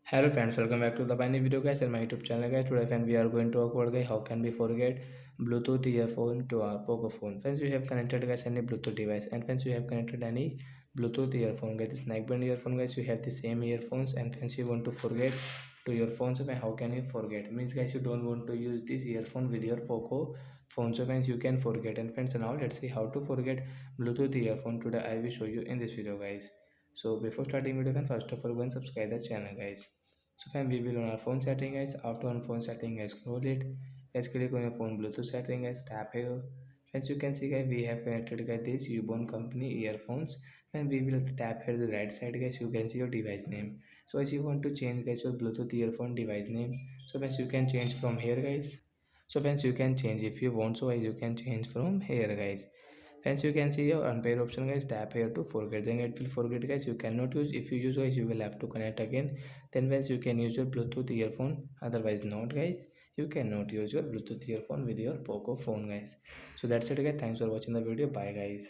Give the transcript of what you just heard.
Hello friends, welcome back to the Pioneer video guys and my YouTube channel guys. Today friend we are going to talk about guys how can we forget Bluetooth earphone to our Poco phone. Friends you have connected guys any Bluetooth device and friends you have connected any Bluetooth earphone guys. This neckband earphone guys you have the same earphones and friends you want to forget to your phone so how can you forget? Means guys you don't want to use this earphone with your Poco phone so friends you can forget and friends now let's see how to forget Bluetooth earphone. Today I will show you in this video guys. So before starting video then first of all go and subscribe the channel guys. So fine, we will on our phone setting guys. After on phone setting guys, scroll it. Guys, click on your phone Bluetooth setting guys. Tap here. As you can see guys, we have connected guys this ubon company earphones. And we will tap here the right side guys. You can see your device name. So as you want to change guys your Bluetooth earphone device name. So guys, you can change from here guys. So friends, you can change if you want. So guys, you can change from here guys. Hence you can see your unpair option guys, tap here to forget, then it will forget guys, you cannot use. If you use guys you will have to connect again, then guys you can use your Bluetooth earphone, otherwise not guys, you cannot use your Bluetooth earphone with your Poco phone guys. So that's it guys, thanks for watching the video, bye guys.